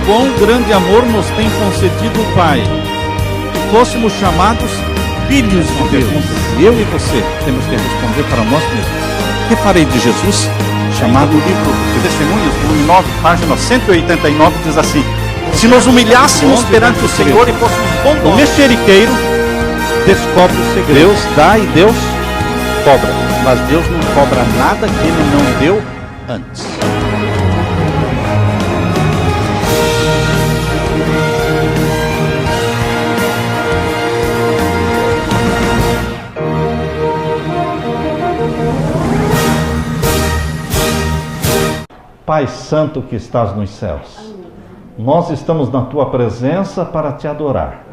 Quão grande amor nos tem concedido o Pai, que fôssemos chamados filhos de Deus. Eu e você temos que responder para nós mesmos. Que farei de Jesus? Chamado o livro de Testemunhos, volume 9, página 189, diz assim: se nos humilhássemos perante o Senhor e fôssemos bondosos, o mexeriqueiro descobre o segredo. Deus dá e Deus cobra, mas Deus não cobra nada que Ele não deu antes. Pai Santo que estás nos céus, nós estamos na Tua presença para Te adorar.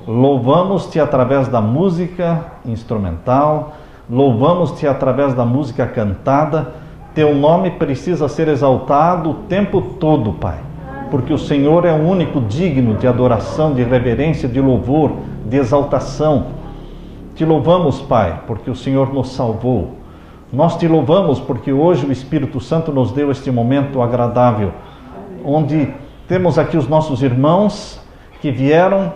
Louvamos-Te através da música instrumental, louvamos-Te através da música cantada. Teu nome precisa ser exaltado o tempo todo, Pai, porque o Senhor é o único digno de adoração, de reverência, de louvor, de exaltação. Te louvamos, Pai, porque o Senhor nos salvou. Nós Te louvamos porque hoje o Espírito Santo nos deu este momento agradável, onde temos aqui os nossos irmãos que vieram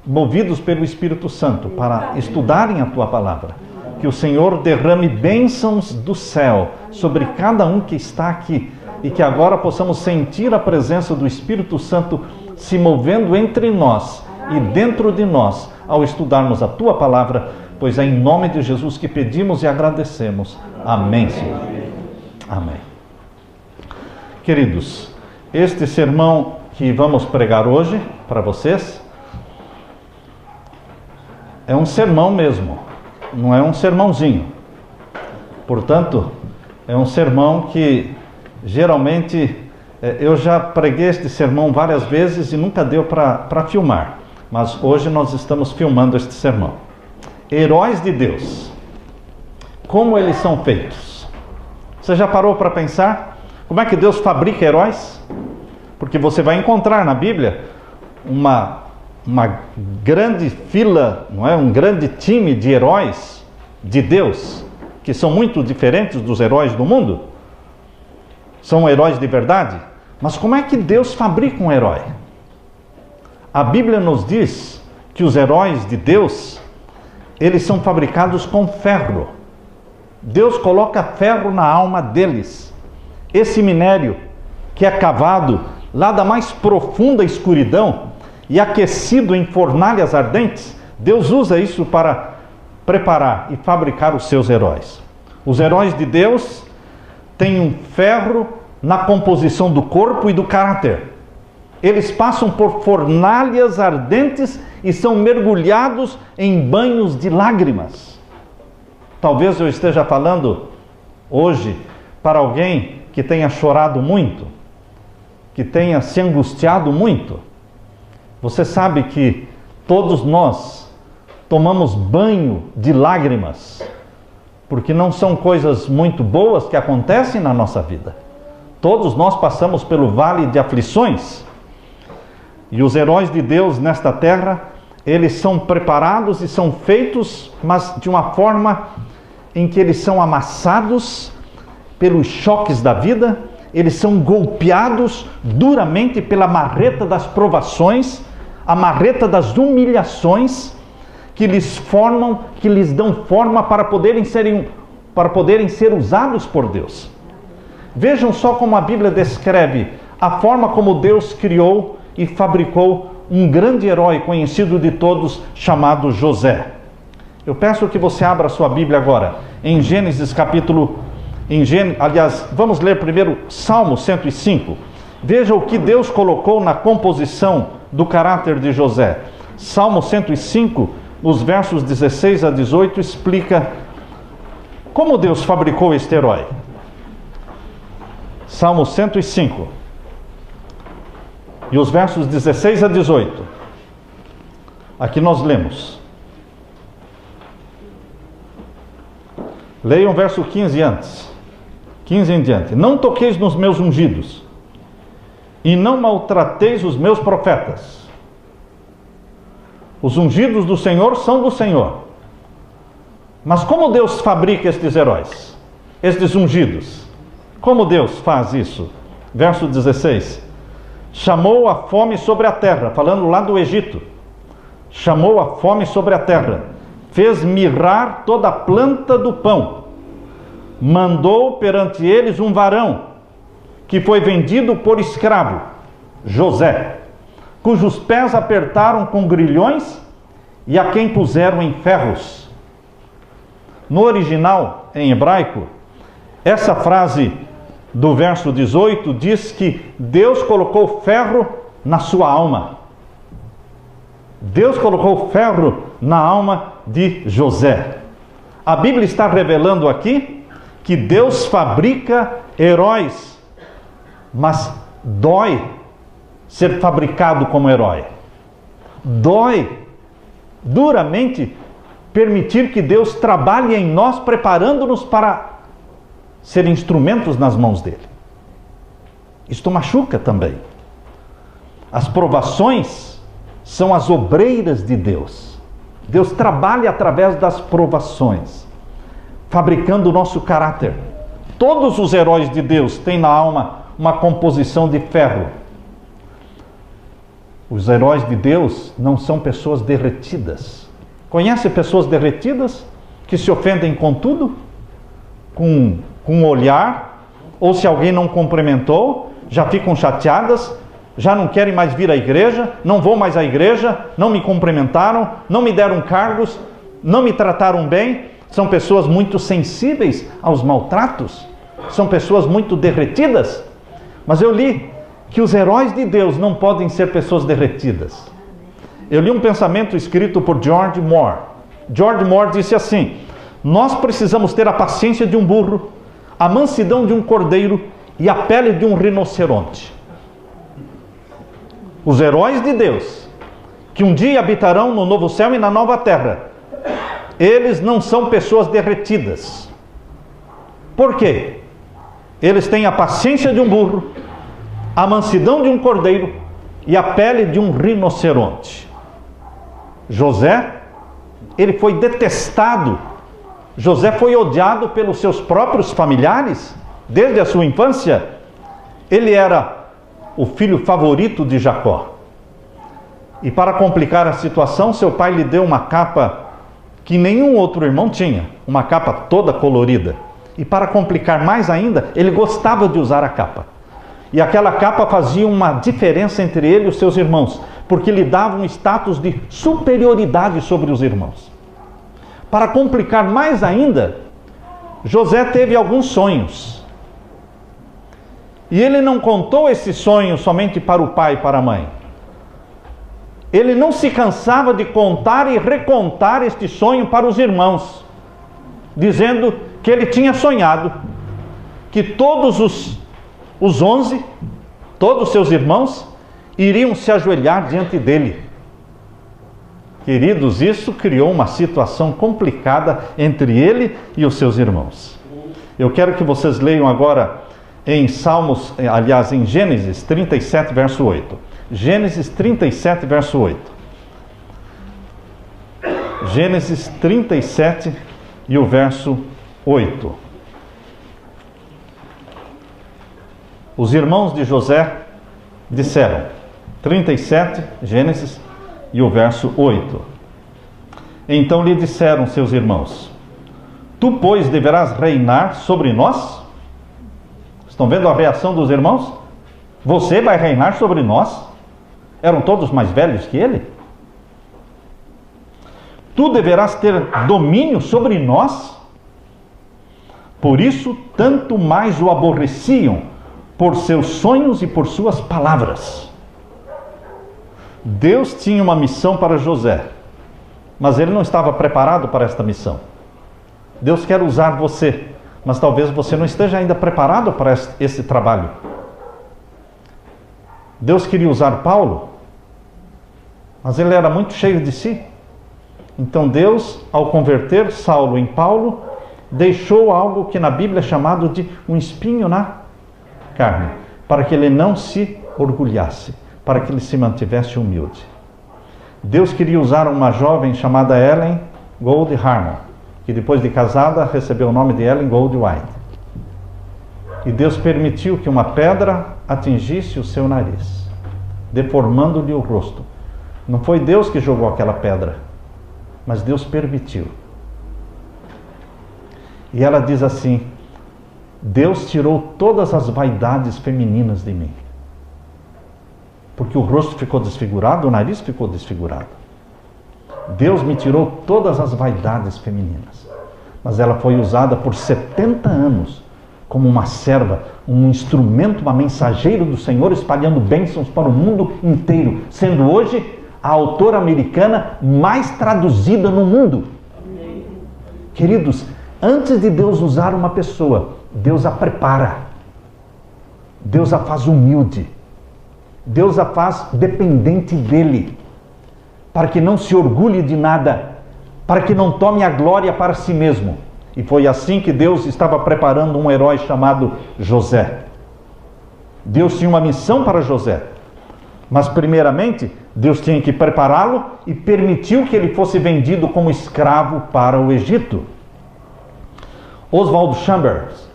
movidos pelo Espírito Santo para estudarem a Tua palavra. Que o Senhor derrame bênçãos do céu sobre cada um que está aqui e que agora possamos sentir a presença do Espírito Santo se movendo entre nós e dentro de nós ao estudarmos a Tua palavra, pois é em nome de Jesus que pedimos e agradecemos. Amém, Senhor. Amém. Queridos, este sermão que vamos pregar hoje para vocês é um sermão mesmo, não é um sermãozinho. Portanto, é um sermão que geralmente eu já preguei este sermão várias vezes e nunca deu para filmar, mas hoje nós estamos filmando este sermão. Heróis de Deus. Como eles são feitos? Você já parou para pensar? Como é que Deus fabrica heróis? Porque você vai encontrar na Bíblia uma grande fila, não é? Um grande time de heróis de Deus, que são muito diferentes dos heróis do mundo. São heróis de verdade. Mas como é que Deus fabrica um herói? A Bíblia nos diz que os heróis de Deus, eles são fabricados com ferro. Deus coloca ferro na alma deles. Esse minério que é cavado lá da mais profunda escuridão e aquecido em fornalhas ardentes, Deus usa isso para preparar e fabricar os seus heróis. Os heróis de Deus têm um ferro na composição do corpo e do caráter. Eles passam por fornalhas ardentes e são mergulhados em banhos de lágrimas. Talvez eu esteja falando hoje para alguém que tenha chorado muito, que tenha se angustiado muito. Você sabe que todos nós tomamos banho de lágrimas, porque não são coisas muito boas que acontecem na nossa vida. Todos nós passamos pelo vale de aflições. E os heróis de Deus nesta terra, eles são preparados e são feitos, mas de uma forma em que eles são amassados pelos choques da vida, eles são golpeados duramente pela marreta das provações, a marreta das humilhações, que lhes formam, que lhes dão forma para poderem ser usados por Deus. Vejam só como a Bíblia descreve a forma como Deus criou e fabricou um grande herói conhecido de todos, chamado José. Eu peço que você abra a sua Bíblia agora, em Gênesis vamos ler primeiro Salmo 105. Veja o que Deus colocou na composição do caráter de José. Salmo 105, os versos 16 a 18, explica como Deus fabricou este herói. Salmo 105, e os versos 16 a 18. Aqui nós lemos: Leiam o verso 15 antes. 15 em diante. Não toqueis nos meus ungidos, e não maltrateis os meus profetas. Os ungidos do Senhor são do Senhor. Mas como Deus fabrica estes heróis? Estes ungidos? Como Deus faz isso? Verso 16. Chamou a fome sobre a terra, falando lá do Egito. Chamou a fome sobre a terra, fez mirrar toda a planta do pão. Mandou perante eles um varão, que foi vendido por escravo, José, cujos pés apertaram com grilhões e a quem puseram em ferros. No original, em hebraico, essa frase do verso 18 diz que Deus colocou ferro na sua alma. Deus colocou ferro na alma de José. A Bíblia está revelando aqui que Deus fabrica heróis, mas dói ser fabricado como herói. Dói duramente permitir que Deus trabalhe em nós, preparando-nos para ser instrumentos nas mãos dele. Isto machuca também. As provações são as obreiras de Deus. Deus trabalha através das provações, fabricando o nosso caráter. Todos os heróis de Deus têm na alma uma composição de ferro. Os heróis de Deus não são pessoas derretidas. Conhece pessoas derretidas que se ofendem com tudo? Com um olhar, ou se alguém não cumprimentou, já ficam chateadas, já não querem mais vir à igreja, não vou mais à igreja, não me cumprimentaram, não me deram cargos, não me trataram bem. São pessoas muito sensíveis aos maltratos, são pessoas muito derretidas. Mas eu li que os heróis de Deus não podem ser pessoas derretidas. Eu li um pensamento escrito por George Moore. George Moore disse assim: nós precisamos ter a paciência de um burro, a mansidão de um cordeiro e a pele de um rinoceronte. Os heróis de Deus, que um dia habitarão no novo céu e na nova terra, eles não são pessoas derretidas. Por quê? Eles têm a paciência de um burro, a mansidão de um cordeiro e a pele de um rinoceronte. José, ele foi detestado. José foi odiado pelos seus próprios familiares desde a sua infância. Ele era o filho favorito de Jacó. E para complicar a situação, seu pai lhe deu uma capa que nenhum outro irmão tinha, uma capa toda colorida. E para complicar mais ainda, ele gostava de usar a capa. E aquela capa fazia uma diferença entre ele e os seus irmãos, porque lhe dava um status de superioridade sobre os irmãos. Para complicar mais ainda, José teve alguns sonhos. E ele não contou esse sonho somente para o pai e para a mãe. Ele não se cansava de contar e recontar este sonho para os irmãos, dizendo que ele tinha sonhado que todos os 11, todos os seus irmãos, iriam se ajoelhar diante dele. Queridos, isso criou uma situação complicada entre ele e os seus irmãos. Eu quero que vocês leiam agora em em Gênesis 37, verso 8. Gênesis 37, verso 8. Gênesis 37 e o verso 8. Os irmãos de José disseram, 37, Gênesis, e o verso 8. Então lhe disseram seus irmãos: tu, pois, deverás reinar sobre nós? Estão vendo a reação dos irmãos? Você vai reinar sobre nós? Eram todos mais velhos que ele? Tu deverás ter domínio sobre nós? Por isso, tanto mais o aborreciam, por seus sonhos e por suas palavras. Deus tinha uma missão para José, mas ele não estava preparado para esta missão. Deus quer usar você, mas talvez você não esteja ainda preparado para esse trabalho. Deus queria usar Paulo, mas ele era muito cheio de si. Então Deus, ao converter Saulo em Paulo, deixou algo que na Bíblia é chamado de um espinho na carne, para que ele não se orgulhasse, para que ele se mantivesse humilde. Deus queria usar uma jovem chamada Ellen Gold Harmon, que depois de casada recebeu o nome de Ellen Gold White. E Deus permitiu que uma pedra atingisse o seu nariz, deformando-lhe o rosto. Não foi Deus que jogou aquela pedra, mas Deus permitiu. E ela diz assim: Deus tirou todas as vaidades femininas de mim. Porque o rosto ficou desfigurado, o nariz ficou desfigurado. Deus me tirou todas as vaidades femininas. Mas ela foi usada por 70 anos como uma serva, um instrumento, uma mensageira do Senhor, espalhando bênçãos para o mundo inteiro, sendo hoje a autora americana mais traduzida no mundo. Queridos, antes de Deus usar uma pessoa, Deus a prepara. Deus a faz humilde. Deus a faz dependente dele, para que não se orgulhe de nada, para que não tome a glória para si mesmo. E foi assim que Deus estava preparando um herói chamado José. Deus tinha uma missão para José, mas primeiramente Deus tinha que prepará-lo e permitiu que ele fosse vendido como escravo para o Egito. Oswald Chambers,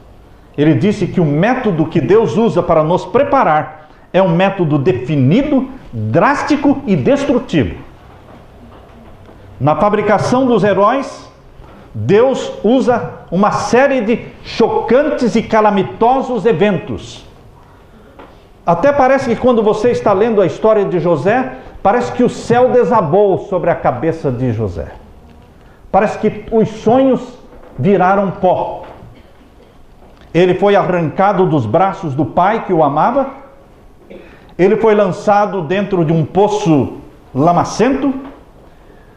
ele disse que o método que Deus usa para nos preparar é um método definido, drástico e destrutivo. Na fabricação dos heróis, Deus usa uma série de chocantes e calamitosos eventos. Até parece que quando você está lendo a história de José, parece que o céu desabou sobre a cabeça de José. Parece que os sonhos viraram pó. Ele foi arrancado dos braços do pai que o amava. Ele foi lançado dentro de um poço lamacento.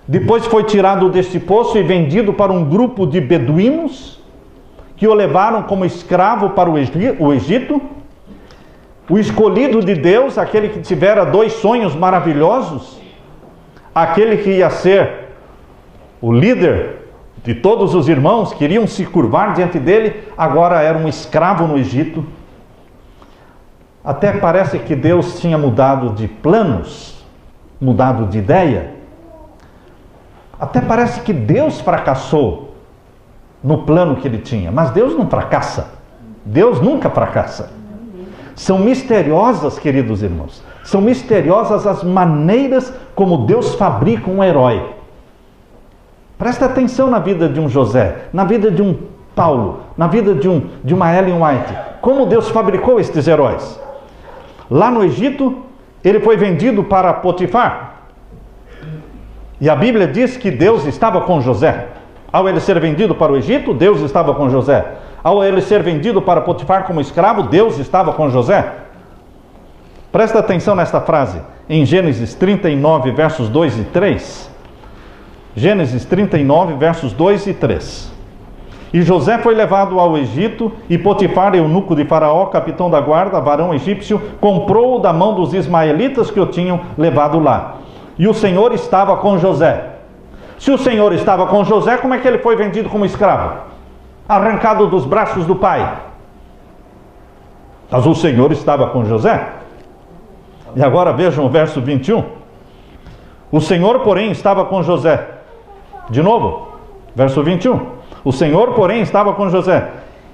Depois foi tirado deste poço e vendido para um grupo de beduínos que o levaram como escravo para o Egito. O escolhido de Deus, aquele que tivera 2 sonhos maravilhosos, aquele que ia ser o líder de todos os irmãos, queriam se curvar diante dele, agora era um escravo no Egito. Até parece que Deus tinha mudado de planos, mudado de ideia. Até parece que Deus fracassou no plano que ele tinha. Mas Deus não fracassa. Deus nunca fracassa. São misteriosas, queridos irmãos, são misteriosas as maneiras como Deus fabrica um herói. Presta atenção na vida de um José, na vida de um Paulo, na vida de uma Ellen White. Como Deus fabricou estes heróis. Lá no Egito, ele foi vendido para Potifar. E a Bíblia diz que Deus estava com José. Ao ele ser vendido para o Egito, Deus estava com José. Ao ele ser vendido para Potifar como escravo, Deus estava com José. Presta atenção nesta frase, em Gênesis 39, versos 2 e 3. Gênesis 39, versos 2 e 3. E José foi levado ao Egito, e Potifar, eunuco de Faraó, capitão da guarda, varão egípcio, comprou-o da mão dos ismaelitas que o tinham levado lá. E o Senhor estava com José. Se o Senhor estava com José, como é que ele foi vendido como escravo? Arrancado dos braços do pai. Mas o Senhor estava com José. E agora vejam o verso 21. O Senhor, porém, estava com José. De novo, verso 21. O Senhor, porém, estava com José,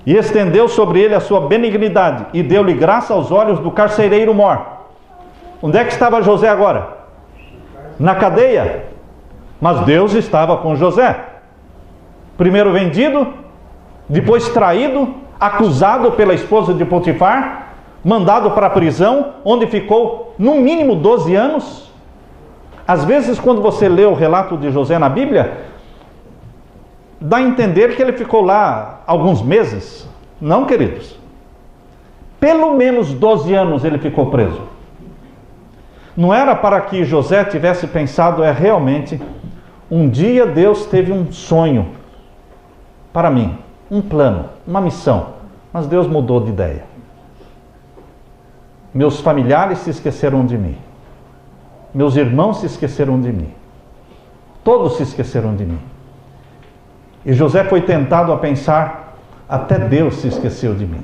e estendeu sobre ele a sua benignidade, e deu-lhe graça aos olhos do carcereiro mor. Onde é que estava José agora? Na cadeia. Mas Deus estava com José. Primeiro vendido, depois traído, acusado pela esposa de Potifar, mandado para a prisão, onde ficou no mínimo 12 anos. Às vezes, quando você lê o relato de José na Bíblia, dá a entender que ele ficou lá alguns meses. Não, queridos. Pelo menos 12 anos ele ficou preso. Não era para que José tivesse pensado, realmente, um dia Deus teve um sonho para mim, um plano, uma missão, mas Deus mudou de ideia. Meus familiares se esqueceram de mim. Meus irmãos se esqueceram de mim. Todos se esqueceram de mim. E José foi tentado a pensar, até Deus se esqueceu de mim.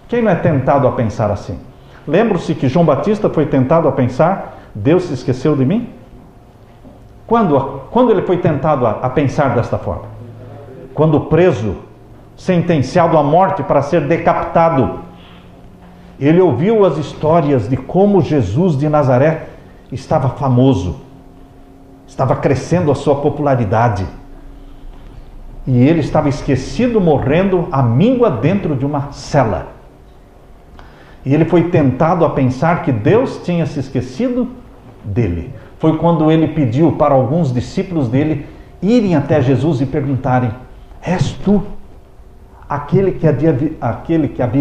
Quem não é tentado a pensar assim? Lembra-se que João Batista foi tentado a pensar, Deus se esqueceu de mim? Quando ele foi tentado a pensar desta forma? Quando preso, sentenciado à morte para ser decapitado, ele ouviu as histórias de como Jesus de Nazaré estava famoso, estava crescendo a sua popularidade, e ele estava esquecido, morrendo à míngua dentro de uma cela. E ele foi tentado a pensar que Deus tinha se esquecido dele. Foi quando ele pediu para alguns discípulos dele irem até Jesus e perguntarem: és tu aquele que havia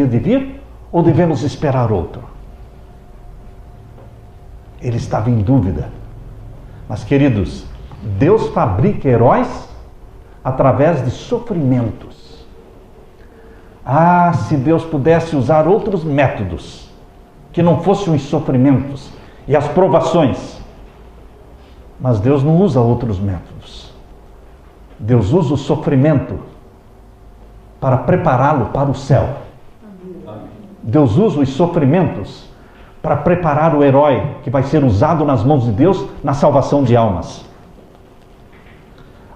de vir, ou devemos esperar outro? Ele estava em dúvida. Mas, queridos, Deus fabrica heróis através de sofrimentos. Ah, se Deus pudesse usar outros métodos, que não fossem os sofrimentos e as provações. Mas Deus não usa outros métodos. Deus usa o sofrimento para prepará-lo para o céu. Deus usa os sofrimentos para preparar o herói que vai ser usado nas mãos de Deus na salvação de almas.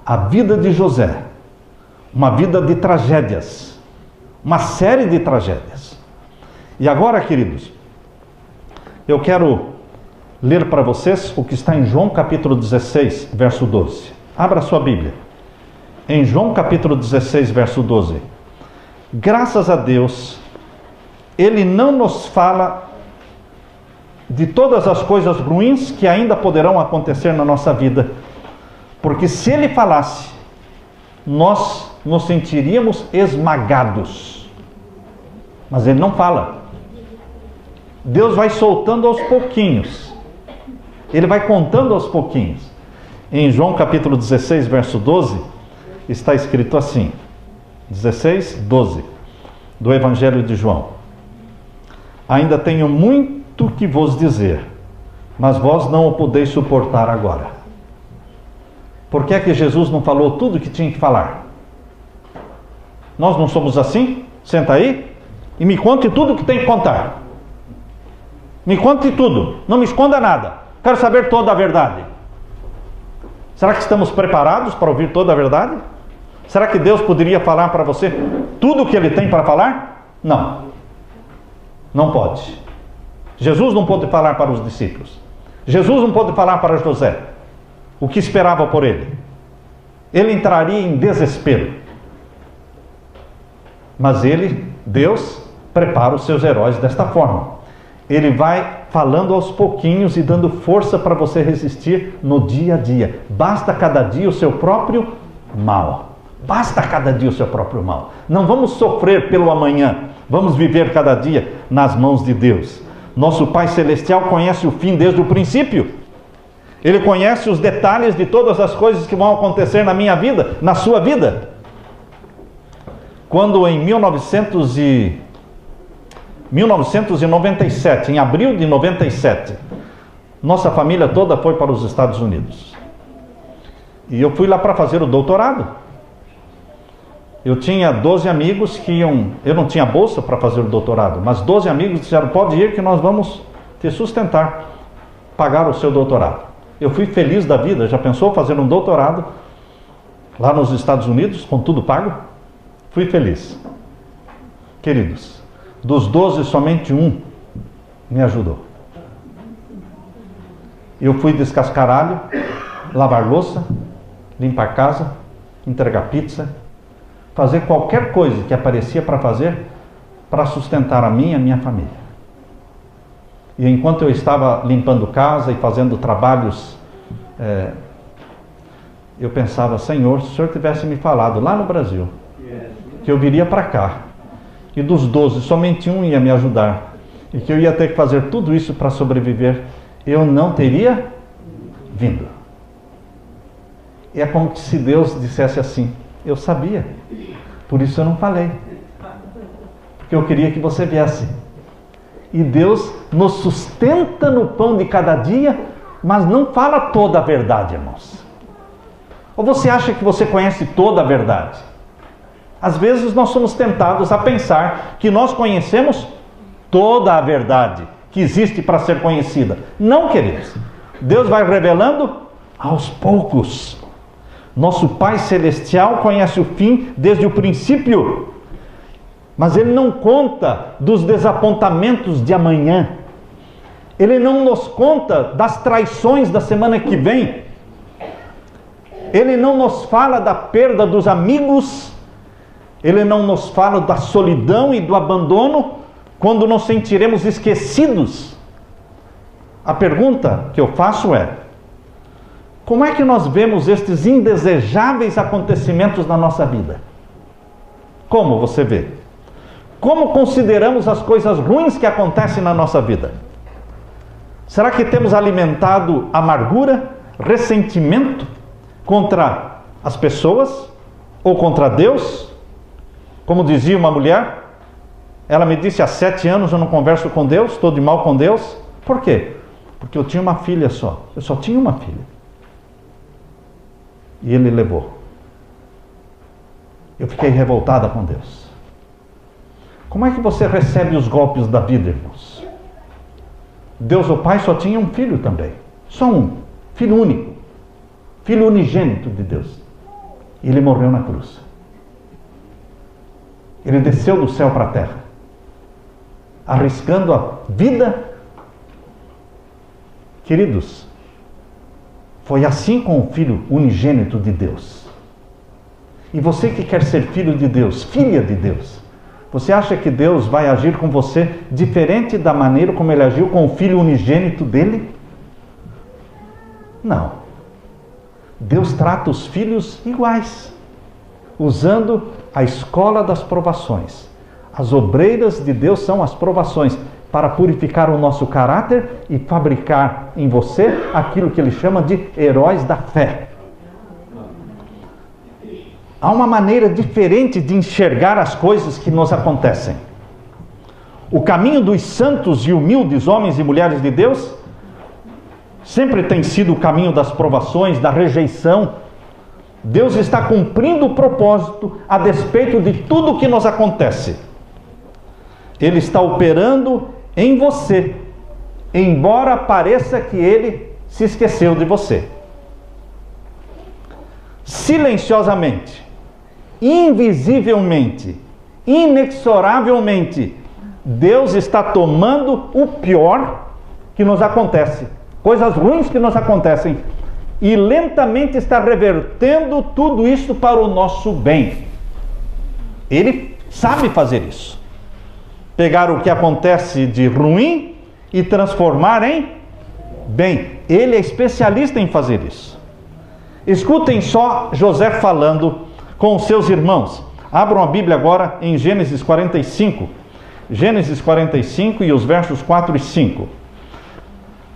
A vida de José, uma vida de tragédias, uma série de tragédias. E agora, queridos, eu quero ler para vocês o que está em João capítulo 16, verso 12. Abra sua Bíblia. Em João capítulo 16, verso 12. Graças a Deus, Ele não nos fala de todas as coisas ruins que ainda poderão acontecer na nossa vida. Porque se Ele falasse, nós nos sentiríamos esmagados. Mas Ele não fala. Deus vai soltando aos pouquinhos. Ele vai contando aos pouquinhos. Em João capítulo 16, verso 12, está escrito assim. 16, 12, do Evangelho de João. Ainda tenho muito que vos dizer, mas vós não o podeis suportar agora. Por que é que Jesus não falou tudo o que tinha que falar? Nós não somos assim? Senta aí e me conte tudo o que tem que contar. Me conte tudo, não me esconda nada. Quero saber toda a verdade. Será que estamos preparados para ouvir toda a verdade? Será que Deus poderia falar para você tudo o que Ele tem para falar? Não. Não pode. Jesus não pôde falar para os discípulos. Jesus não pôde falar para José o que esperava por ele. Ele entraria em desespero. Mas Deus, prepara os seus heróis desta forma. Ele vai falando aos pouquinhos e dando força para você resistir no dia a dia. Basta cada dia o seu próprio mal. Basta cada dia o seu próprio mal. Não vamos sofrer pelo amanhã. Vamos viver cada dia nas mãos de Deus. Nosso Pai Celestial conhece o fim desde o princípio. Ele conhece os detalhes de todas as coisas que vão acontecer na minha vida, na sua vida. Quando em 1997, em abril de 97, nossa família toda foi para os Estados Unidos. E eu fui lá para fazer o doutorado. Eu tinha 12 amigos que iam... Eu não tinha bolsa para fazer o doutorado, mas 12 amigos disseram: pode ir que nós vamos te sustentar, pagar o seu doutorado. Eu fui feliz da vida. Já pensou fazer um doutorado lá nos Estados Unidos, com tudo pago? Fui feliz. Queridos, dos 12, somente um me ajudou. Eu fui descascar alho, lavar louça, limpar casa, entregar pizza, fazer qualquer coisa que aparecia para fazer para sustentar a mim e a minha família. E enquanto eu estava limpando casa e fazendo trabalhos, eu pensava: Senhor, se o Senhor tivesse me falado lá no Brasil que eu viria para cá, e dos 12 somente um ia me ajudar, e que eu ia ter que fazer tudo isso para sobreviver, eu não teria vindo. É como se Deus dissesse assim: eu sabia, por isso eu não falei, porque eu queria que você viesse. E Deus nos sustenta no pão de cada dia, mas não fala toda a verdade, irmãos. Ou você acha que você conhece toda a verdade? Às vezes nós somos tentados a pensar que nós conhecemos toda a verdade que existe para ser conhecida. Não, queridos. Deus vai revelando aos poucos. Nosso Pai Celestial conhece o fim desde o princípio. Mas Ele não conta dos desapontamentos de amanhã. Ele não nos conta das traições da semana que vem. Ele não nos fala da perda dos amigos. Ele não nos fala da solidão e do abandono quando nos sentiremos esquecidos. A pergunta que eu faço é: como é que nós vemos estes indesejáveis acontecimentos na nossa vida? Como você vê? Como consideramos as coisas ruins que acontecem na nossa vida? Será que temos alimentado amargura, ressentimento contra as pessoas ou contra Deus? Como dizia uma mulher, ela me disse: há 7 anos eu não converso com Deus, estou de mal com Deus. Por quê? Porque eu tinha uma filha só. Eu só tinha uma filha. E Ele levou. Eu fiquei revoltada com Deus. Como é que você recebe os golpes da vida, irmãos? Deus, o Pai, só tinha um filho também. Só um. Filho único. Filho unigênito de Deus. E Ele morreu na cruz. Ele desceu do céu para a terra, arriscando a vida. Queridos, foi assim com o Filho unigênito de Deus. E você que quer ser filho de Deus, filha de Deus, você acha que Deus vai agir com você diferente da maneira como Ele agiu com o Filho unigênito dele? Não. Deus trata os filhos iguais, usando a escola das provações. As obreiras de Deus são as provações, para purificar o nosso caráter e fabricar em você aquilo que Ele chama de heróis da fé. Há uma maneira diferente de enxergar as coisas que nos acontecem. O caminho dos santos e humildes homens e mulheres de Deus sempre tem sido o caminho das provações, da rejeição. Deus está cumprindo o propósito a despeito de tudo o que nos acontece. Ele está operando em você, embora pareça que Ele se esqueceu de você. Silenciosamente, invisivelmente, inexoravelmente, Deus está tomando o pior que nos acontece, coisas ruins que nos acontecem, e lentamente está revertendo tudo isso para o nosso bem. Ele sabe fazer isso. Pegar o que acontece de ruim e transformar em bem. Ele é especialista em fazer isso. Escutem só José falando com os seus irmãos. Abram a Bíblia agora em Gênesis 45. Gênesis 45 e os versos 4 e 5.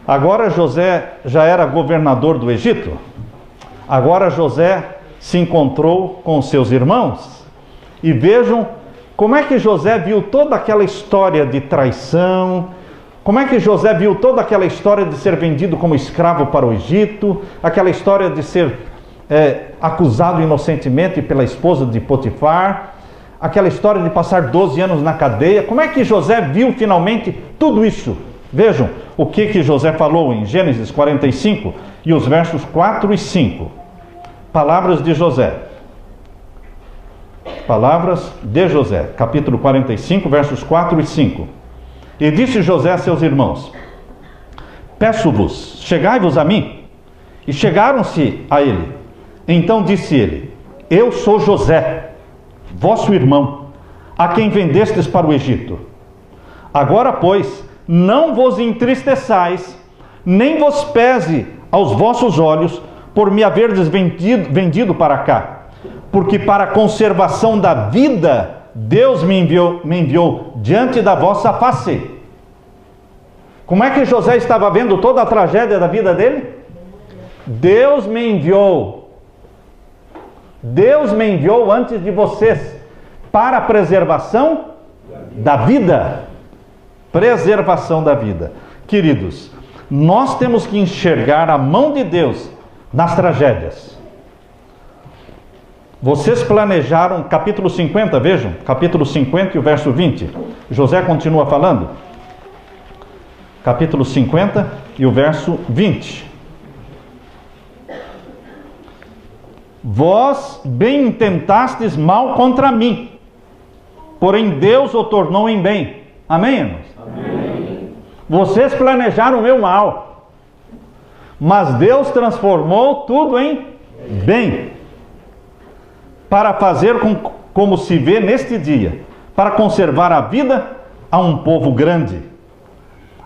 Agora José já era governador do Egito. Agora José se encontrou com os seus irmãos. E vejam como é que José viu toda aquela história de traição. Como é que José viu toda aquela história de ser vendido como escravo para o Egito. Aquela história de ser acusado inocentemente pela esposa de Potifar. Aquela história de passar 12 anos na cadeia. Como é que José viu finalmente tudo isso? Vejam o que José falou em Gênesis 45 e os versos 4 e 5. Palavras de José. Palavras de José, capítulo 45, versos 4 e 5. E disse José a seus irmãos: peço-vos, chegai-vos a mim. E chegaram-se a ele. Então disse ele: eu sou José, vosso irmão, a quem vendestes para o Egito. Agora, pois, não vos entristeçais, nem vos pese aos vossos olhos, por me haverdes vendido para cá. Porque para a conservação da vida, Deus me enviou diante da vossa face. Como é que José estava vendo toda a tragédia da vida dele? Deus me enviou. Deus me enviou antes de vocês, para a preservação da vida. Preservação da vida. Queridos, nós temos que enxergar a mão de Deus nas tragédias. Vocês planejaram, capítulo 50, vejam, capítulo 50 e o verso 20. José continua falando. Capítulo 50 e o verso 20. Vós bem intentastes mal contra mim, porém Deus o tornou em bem. Amém, irmãos? Amém. Vocês planejaram o meu mal, mas Deus transformou tudo em bem, para fazer como se vê neste dia, para conservar a vida a um povo grande.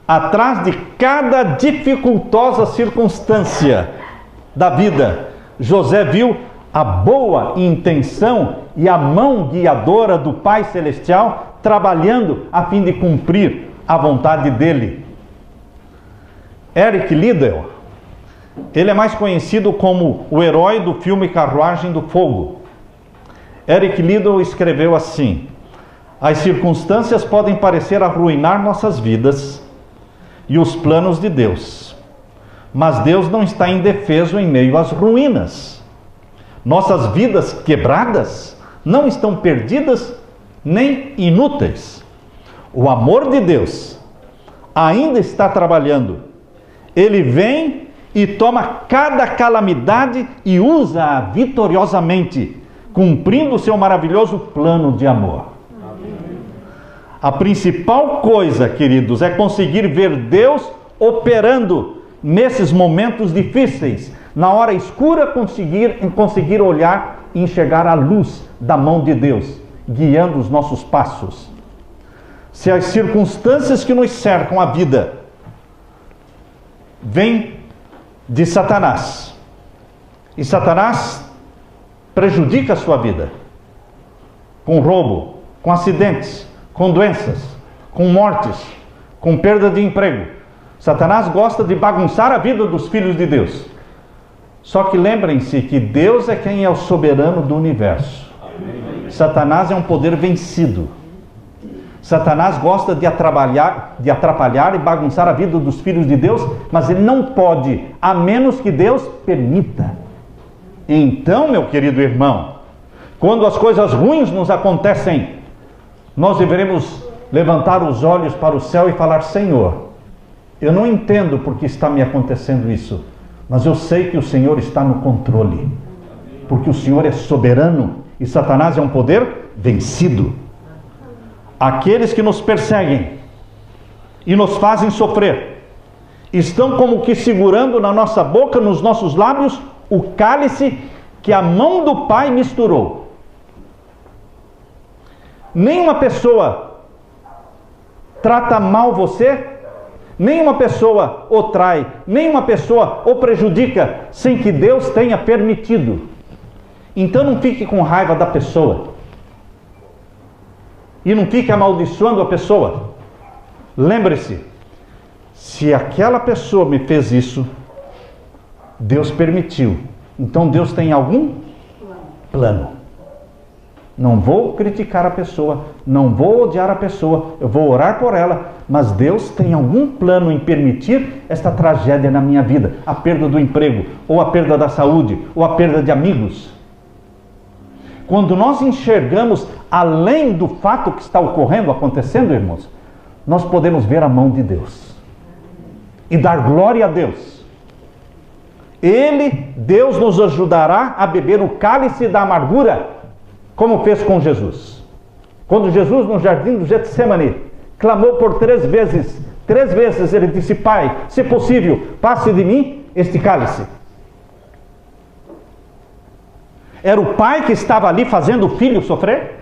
Atrás de cada dificultosa circunstância da vida, José viu a boa intenção e a mão guiadora do Pai Celestial trabalhando a fim de cumprir a vontade dele. Eric Liddell, ele é mais conhecido como o herói do filme Carruagem do Fogo. Eric Liddell escreveu assim: as circunstâncias podem parecer arruinar nossas vidas e os planos de Deus, mas Deus não está indefeso em meio às ruínas. Nossas vidas quebradas não estão perdidas nem inúteis. O amor de Deus ainda está trabalhando. Ele vem e toma cada calamidade e usa-a vitoriosamente, cumprindo o seu maravilhoso plano de amor. A principal coisa, queridos, é conseguir ver Deus operando nesses momentos difíceis. Na hora escura, conseguir olhar e enxergar a luz da mão de Deus, guiando os nossos passos. Se as circunstâncias que nos cercam a vida vêm de Satanás, e Satanás prejudica a sua vida, com roubo, com acidentes, com doenças, com mortes, com perda de emprego. Satanás gosta de bagunçar a vida dos filhos de Deus. Só que lembrem-se que Deus é quem é o soberano do universo. Amém. Satanás é um poder vencido. Satanás gosta de atrapalhar e bagunçar a vida dos filhos de Deus, mas ele não pode, a menos que Deus permita. Então, meu querido irmão, quando as coisas ruins nos acontecem, nós deveremos levantar os olhos para o céu e falar: Senhor, eu não entendo por que está me acontecendo isso, mas eu sei que o Senhor está no controle, porque o Senhor é soberano e Satanás é um poder vencido. Aqueles que nos perseguem e nos fazem sofrer estão como que segurando na nossa boca, nos nossos lábios, o cálice que a mão do Pai misturou. Nenhuma pessoa trata mal você, nenhuma pessoa o trai, nenhuma pessoa o prejudica sem que Deus tenha permitido. Então não fique com raiva da pessoa e não fique amaldiçoando a pessoa. Lembre-se, se aquela pessoa me fez isso, Deus permitiu. Então Deus tem algum plano. Não vou criticar a pessoa, não vou odiar a pessoa, eu vou orar por ela, mas Deus tem algum plano em permitir esta tragédia na minha vida, a perda do emprego, ou a perda da saúde, ou a perda de amigos. Quando nós enxergamos além do fato que está ocorrendo, acontecendo, irmãos, nós podemos ver a mão de Deus e dar glória a Deus. Deus nos ajudará a beber o cálice da amargura, como fez com Jesus. Quando Jesus, no jardim do Getsemane, clamou por 3 vezes, 3 vezes ele disse: Pai, se possível, passe de mim este cálice. Era o pai que estava ali fazendo o filho sofrer?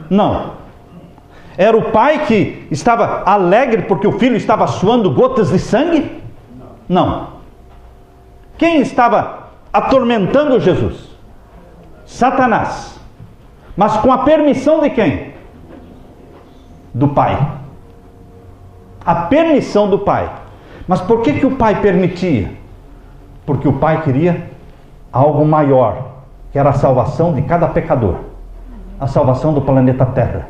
Não. Era o pai que estava alegre porque o filho estava suando gotas de sangue? Não. Quem estava atormentando Jesus? Satanás. Mas com a permissão de quem? Do Pai. A permissão do Pai. Mas por que o Pai permitia? Porque o Pai queria algo maior, que era a salvação de cada pecador, a salvação do planeta Terra.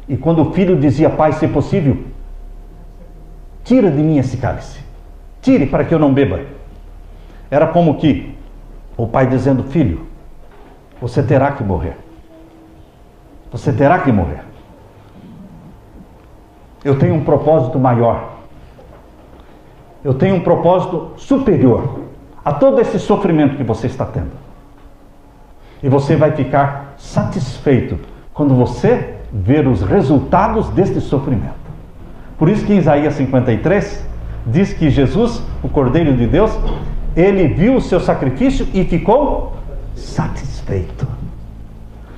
E quando o filho dizia: Pai, se possível, tira de mim esse cálice, tire para que eu não beba. Era como que o pai dizendo: Filho, Você terá que morrer. Você terá que morrer. Eu tenho um propósito maior. Eu tenho um propósito superior a todo esse sofrimento que você está tendo. E você vai ficar satisfeito quando você ver os resultados deste sofrimento. Por isso que em Isaías 53 diz que Jesus, o Cordeiro de Deus, ele viu o seu sacrifício e ficou satisfeito.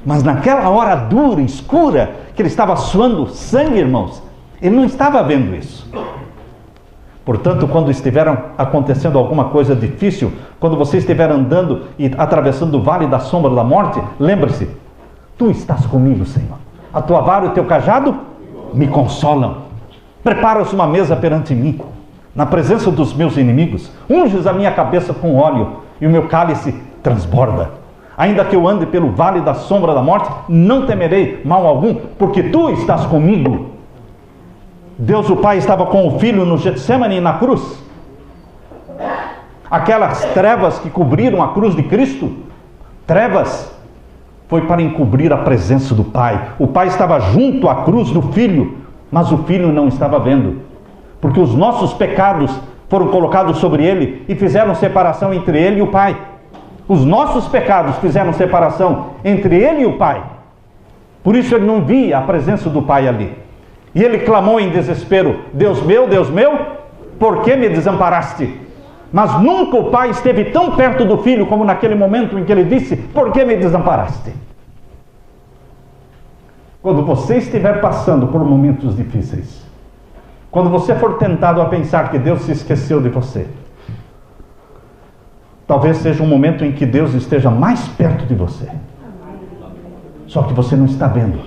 Mas naquela hora dura, escura, que ele estava suando sangue, irmãos, ele não estava vendo isso. Portanto, quando estiver acontecendo alguma coisa difícil, quando você estiver andando e atravessando o vale da sombra da morte, lembre-se, tu estás comigo, Senhor. A tua vara e o teu cajado me consolam. Preparas uma mesa perante mim, na presença dos meus inimigos. Unges a minha cabeça com óleo e o meu cálice transborda. Ainda que eu ande pelo vale da sombra da morte, não temerei mal algum, porque tu estás comigo. Deus o Pai estava com o Filho no Getsemane na cruz. Aquelas trevas que cobriram a cruz de Cristo, trevas, foi para encobrir a presença do Pai. O Pai estava junto à cruz do Filho, mas o Filho não estava vendo, porque os nossos pecados foram colocados sobre ele e fizeram separação entre ele e o Pai. Os nossos pecados fizeram separação entre ele e o Pai. Por isso ele não via a presença do Pai ali. E ele clamou em desespero: Deus meu, por que me desamparaste? Mas nunca o Pai esteve tão perto do Filho como naquele momento em que ele disse: por que me desamparaste? Quando você estiver passando por momentos difíceis, quando você for tentado a pensar que Deus se esqueceu de você, talvez seja um momento em que Deus esteja mais perto de você. Só que você não está vendo.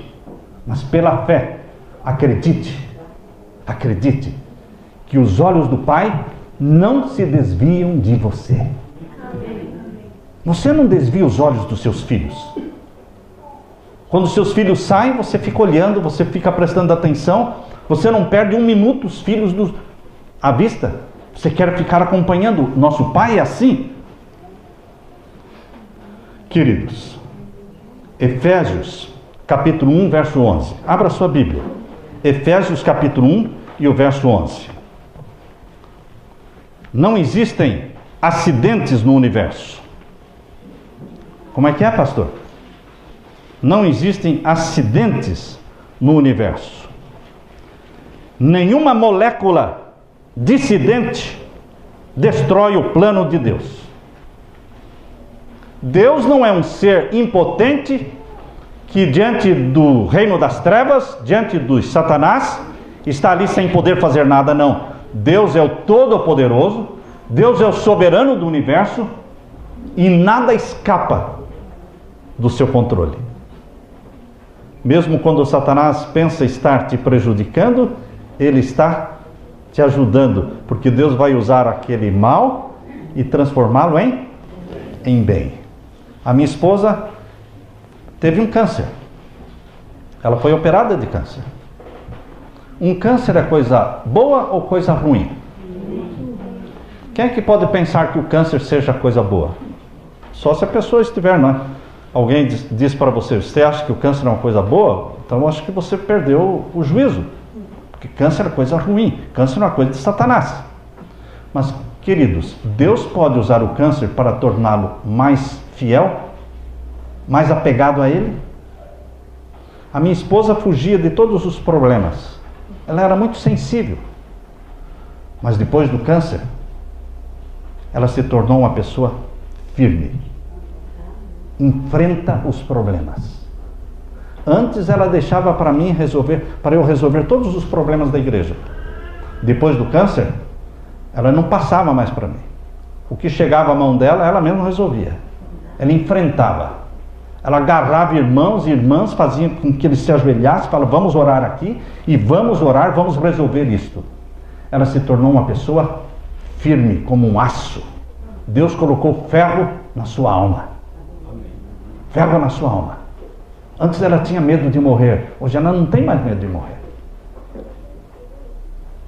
Mas pela fé, acredite que os olhos do Pai não se desviam de você. Você não desvia os olhos dos seus filhos. Quando seus filhos saem, você fica olhando, você fica prestando atenção, você não perde um minuto os filhos à vista. Você quer ficar acompanhando. Nosso Pai é assim. Queridos, Efésios capítulo 1, verso 11. Abra sua Bíblia. Efésios capítulo 1 e o verso 11. Não existem acidentes no universo. Como é que é, pastor? Não existem acidentes no universo. Nenhuma molécula dissidente destrói o plano de Deus. Deus não é um ser impotente que diante do reino das trevas, diante dos Satanás, está ali sem poder fazer nada, não. Deus é o Todo-Poderoso, Deus é o soberano do universo e nada escapa do seu controle. Mesmo quando o Satanás pensa estar te prejudicando, ele está te ajudando, porque Deus vai usar aquele mal e transformá-lo em bem. A minha esposa teve um câncer. Ela foi operada de câncer. Um câncer é coisa boa ou coisa ruim? Quem é que pode pensar que o câncer seja coisa boa? Só se a pessoa estiver, não é? Alguém diz para você: você acha que o câncer é uma coisa boa? Então eu acho que você perdeu o juízo. Porque câncer é coisa ruim. Câncer é uma coisa de Satanás. Mas, queridos, Deus pode usar o câncer para torná-lo mais fiel, mais apegado a Ele. A minha esposa fugia de todos os problemas. Ela era muito sensível. Mas depois do câncer, ela se tornou uma pessoa firme. Enfrenta os problemas. Antes ela deixava para eu resolver todos os problemas da igreja. Depois do câncer, ela não passava mais para mim. O que chegava à mão dela, ela mesma resolvia. Ela enfrentava. Ela agarrava irmãos e irmãs, fazia com que eles se ajoelhassem, falava: vamos orar aqui, e vamos orar, vamos resolver isto. Ela se tornou uma pessoa firme, como um aço. Deus colocou ferro na sua alma. Ferro na sua alma. Antes ela tinha medo de morrer, hoje ela não tem mais medo de morrer.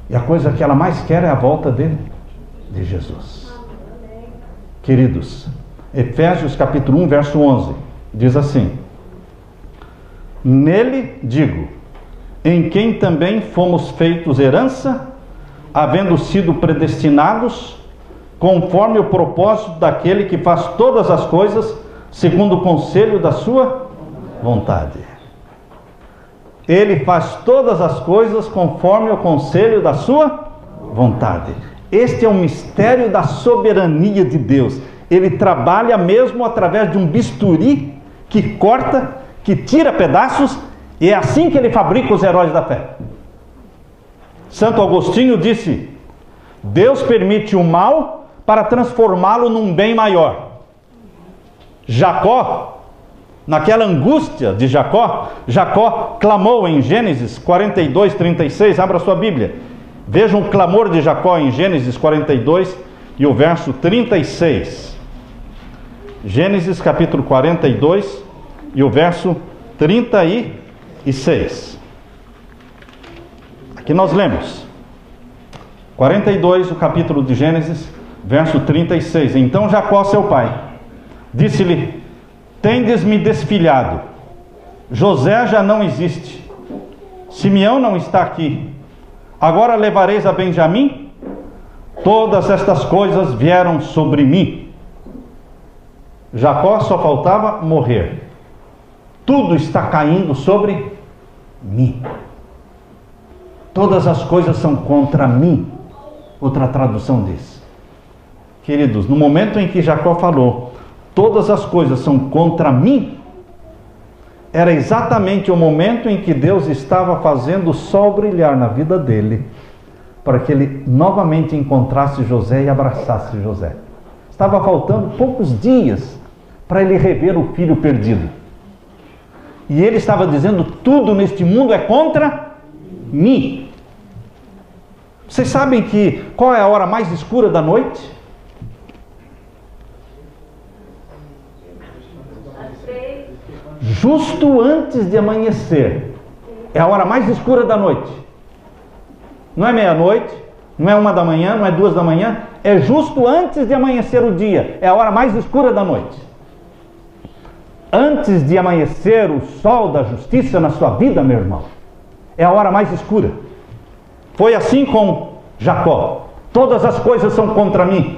E a coisa que ela mais quer é a volta de Jesus. Queridos, Efésios capítulo 1, verso 11. diz assim: nele, digo, em quem também fomos feitos herança, havendo sido predestinados, conforme o propósito daquele que faz todas as coisas, segundo o conselho da sua vontade. Ele faz todas as coisas conforme o conselho da sua vontade. Este é o mistério da soberania de Deus. Ele trabalha mesmo através de um bisturi que corta, que tira pedaços, e é assim que ele fabrica os heróis da fé. Santo Agostinho disse: Deus permite o mal para transformá-lo num bem maior. Jacó, naquela angústia de Jacó clamou em Gênesis 42, 36, abra sua Bíblia. Vejam o clamor de Jacó em Gênesis 42 e o verso 36. Gênesis capítulo 42 e o verso 36. Aqui nós lemos 42, o capítulo de Gênesis, verso 36. Então Jacó, seu pai, disse-lhe: tendes-me desfilhado, José já não existe, Simeão não está aqui, agora levareis a Benjamim? Todas estas coisas vieram sobre mim. Jacó só faltava morrer. Tudo está caindo sobre mim. Todas as coisas são contra mim. Outra tradução diz. Queridos, no momento em que Jacó falou, todas as coisas são contra mim, era exatamente o momento em que Deus estava fazendo o sol brilhar na vida dele, para que ele novamente encontrasse José e abraçasse José. Estava faltando poucos dias para ele rever o filho perdido. E ele estava dizendo: tudo neste mundo é contra mim. Vocês sabem qual é a hora mais escura da noite? Justo antes de amanhecer. É a hora mais escura da noite. Não é meia-noite, não é 1 da manhã, não é 2 da manhã. É justo antes de amanhecer o dia. É a hora mais escura da noite. Antes de amanhecer o sol da justiça na sua vida, meu irmão, é a hora mais escura. Foi assim com Jacó. Todas as coisas são contra mim.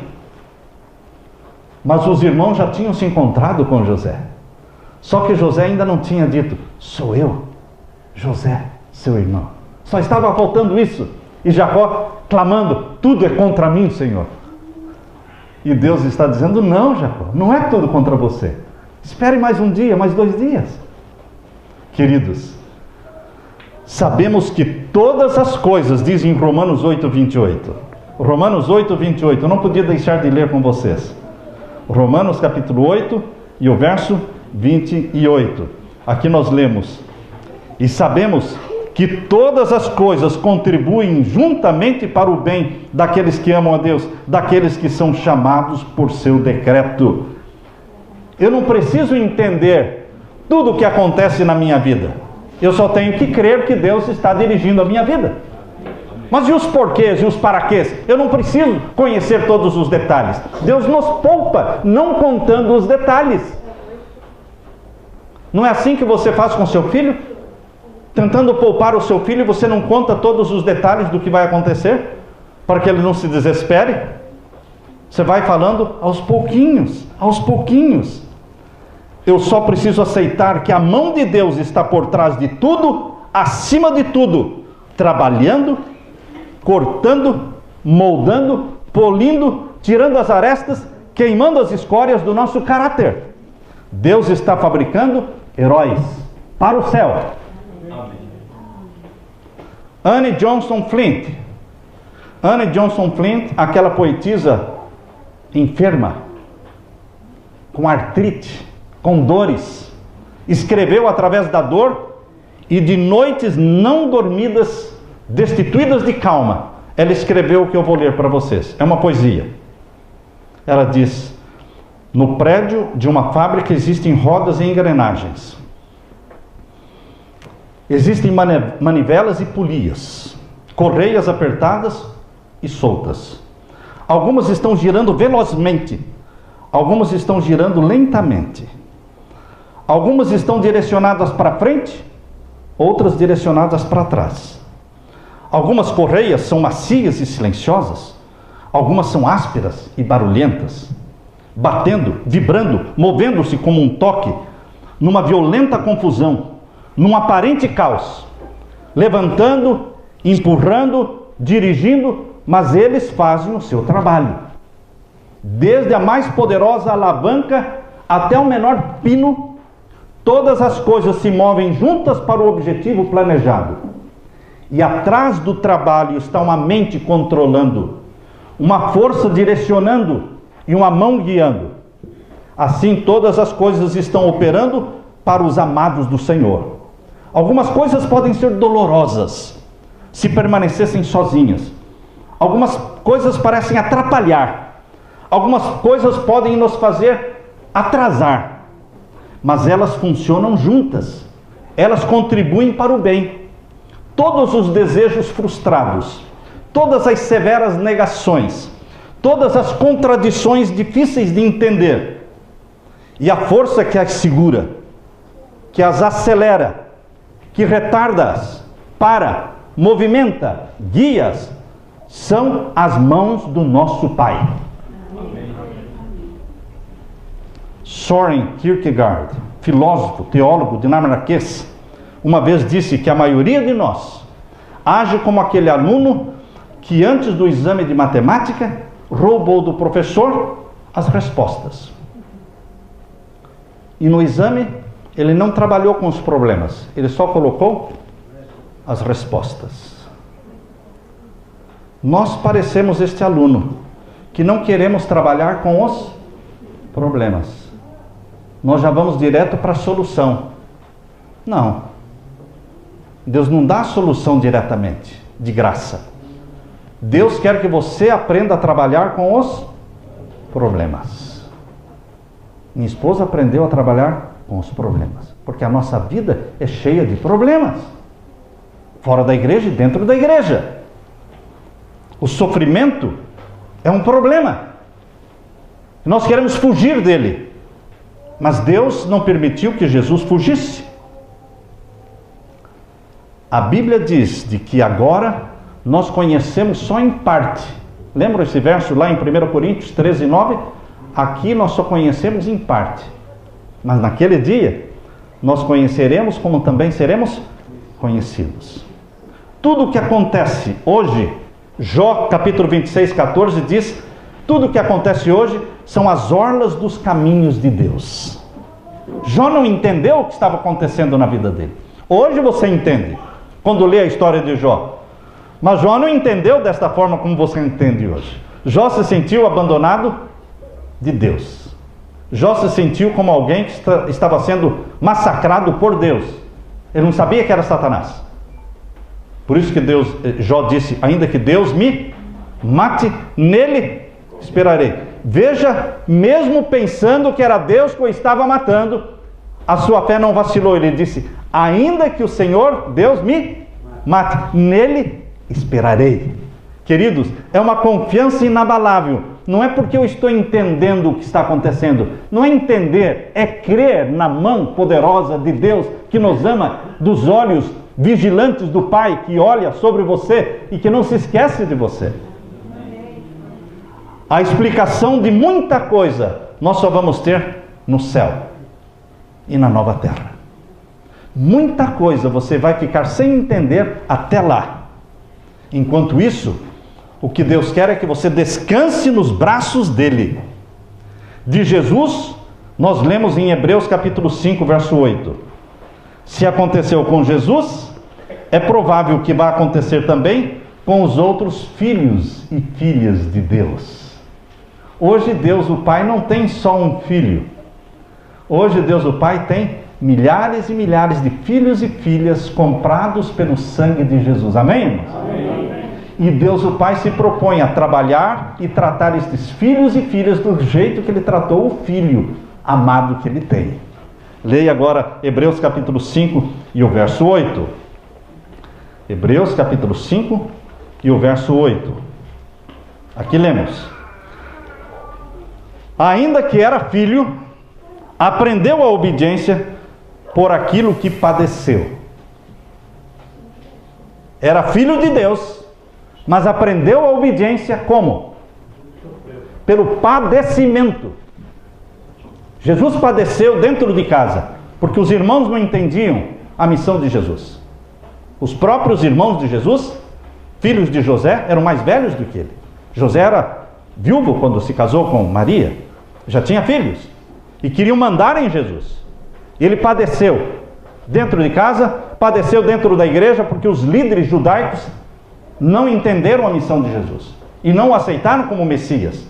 Mas os irmãos já tinham se encontrado com José. Só que José ainda não tinha dito: sou eu, José, seu irmão. Só estava faltando isso. E Jacó clamando: tudo é contra mim, Senhor. E Deus está dizendo: não, Jacó, não é tudo contra você. Espere mais um dia, mais 2 dias. Queridos, sabemos que todas as coisas, diz em Romanos 8, 28. Romanos 8, 28, eu não podia deixar de ler com vocês. Romanos capítulo 8 e o verso 28. Aqui nós lemos: e sabemos que todas as coisas contribuem juntamente para o bem daqueles que amam a Deus, daqueles que são chamados por seu decreto. Eu não preciso entender tudo o que acontece na minha vida. Eu só tenho que crer que Deus está dirigindo a minha vida. Mas e os porquês e os paraquês? Eu não preciso conhecer todos os detalhes. Deus nos poupa não contando os detalhes. Não é assim que você faz com seu filho? Tentando poupar o seu filho, você não conta todos os detalhes do que vai acontecer, para que ele não se desespere? Você vai falando aos pouquinhos, aos pouquinhos. Eu só preciso aceitar que a mão de Deus está por trás de tudo, acima de tudo, trabalhando, cortando, moldando, polindo, tirando as arestas, queimando as escórias do nosso caráter. Deus está fabricando heróis para o céu. Anne Johnson Flint. Anne Johnson Flint, aquela poetisa enferma, com artrite, com dores, escreveu através da dor e de noites não dormidas, destituídas de calma, ela escreveu o que eu vou ler para vocês. É uma poesia. Ela diz: no prédio de uma fábrica existem rodas e engrenagens. Existem manivelas e polias, correias apertadas e soltas. Algumas estão girando velozmente, algumas estão girando lentamente. Algumas estão direcionadas para frente, outras direcionadas para trás. Algumas correias são macias e silenciosas, algumas são ásperas e barulhentas, batendo, vibrando, movendo-se como um toque, numa violenta confusão, num aparente caos, levantando, empurrando, dirigindo, mas eles fazem o seu trabalho. Desde a mais poderosa alavanca até o menor pino, todas as coisas se movem juntas para o objetivo planejado. E atrás do trabalho está uma mente controlando, uma força direcionando e uma mão guiando. Assim todas as coisas estão operando para os amados do Senhor. Algumas coisas podem ser dolorosas se permanecessem sozinhas. Algumas coisas parecem atrapalhar. Algumas coisas podem nos fazer atrasar. Mas elas funcionam juntas. Elas contribuem para o bem. Todos os desejos frustrados, todas as severas negações, todas as contradições difíceis de entender, e a força que as segura, que as acelera, que retarda-as, para, movimenta, guia-as, são as mãos do nosso Pai. Søren Kierkegaard, filósofo, teólogo dinamarquês, uma vez disse que a maioria de nós age como aquele aluno que antes do exame de matemática roubou do professor as respostas. E no exame ele não trabalhou com os problemas, ele só colocou as respostas. Nós parecemos este aluno que não queremos trabalhar com os problemas. Nós já vamos direto para a solução. Não. Deus não dá a solução diretamente, de graça. Deus quer que você aprenda a trabalhar com os problemas. Minha esposa aprendeu a trabalhar com os problemas, porque a nossa vida é cheia de problemas. Fora da igreja e dentro da igreja. O sofrimento é um problema. Nós queremos fugir dele. Mas Deus não permitiu que Jesus fugisse. A Bíblia diz de que agora nós conhecemos só em parte. Lembra esse verso lá em 1 Coríntios 13, 9? Aqui nós só conhecemos em parte. Mas naquele dia, nós conheceremos como também seremos conhecidos. Tudo o que acontece hoje, Jó capítulo 26, 14 diz, tudo o que acontece hoje são as orlas dos caminhos de Deus. Jó não entendeu o que estava acontecendo na vida dele. Hoje você entende, quando lê a história de Jó. Mas Jó não entendeu desta forma como você entende hoje. Jó se sentiu abandonado de Deus. Jó se sentiu como alguém que estava sendo massacrado por Deus. Ele não sabia que era Satanás. Por isso que Jó disse, ainda que Deus me mate, nele esperarei. Veja, mesmo pensando que era Deus que o estava matando, a sua fé não vacilou. Ele disse, ainda que o Senhor, Deus me mate, nele esperarei. Queridos, é uma confiança inabalável. Não é porque eu estou entendendo o que está acontecendo. Não é entender, é crer na mão poderosa de Deus que nos ama, dos olhos vigilantes do Pai que olha sobre você e que não se esquece de você. A explicação de muita coisa nós só vamos ter no céu e na nova terra. Muita coisa você vai ficar sem entender até lá. Enquanto isso, o que Deus quer é que você descanse nos braços dele. De Jesus, nós lemos em Hebreus capítulo 5, verso 8. Se aconteceu com Jesus, é provável que vá acontecer também com os outros filhos e filhas de Deus. Hoje Deus o Pai não tem só um filho. Hoje Deus o Pai tem milhares e milhares de filhos e filhas comprados pelo sangue de Jesus. Amém? Amém. E Deus o Pai se propõe a trabalhar e tratar estes filhos e filhas do jeito que Ele tratou o filho amado que Ele tem. Leia agora Hebreus capítulo 5 e o verso 8. Hebreus capítulo 5 e o verso 8. Aqui lemos. Ainda que era filho, aprendeu a obediência por aquilo que padeceu. Era filho de Deus, mas aprendeu a obediência como? Pelo padecimento. Jesus padeceu dentro de casa, porque os irmãos não entendiam a missão de Jesus. Os próprios irmãos de Jesus, filhos de José, eram mais velhos do que ele. José era viúvo quando se casou com Maria, já tinha filhos, e queriam mandar em Jesus. Ele padeceu dentro de casa, padeceu dentro da igreja, porque os líderes judaicos não entenderam a missão de Jesus e não o aceitaram como Messias.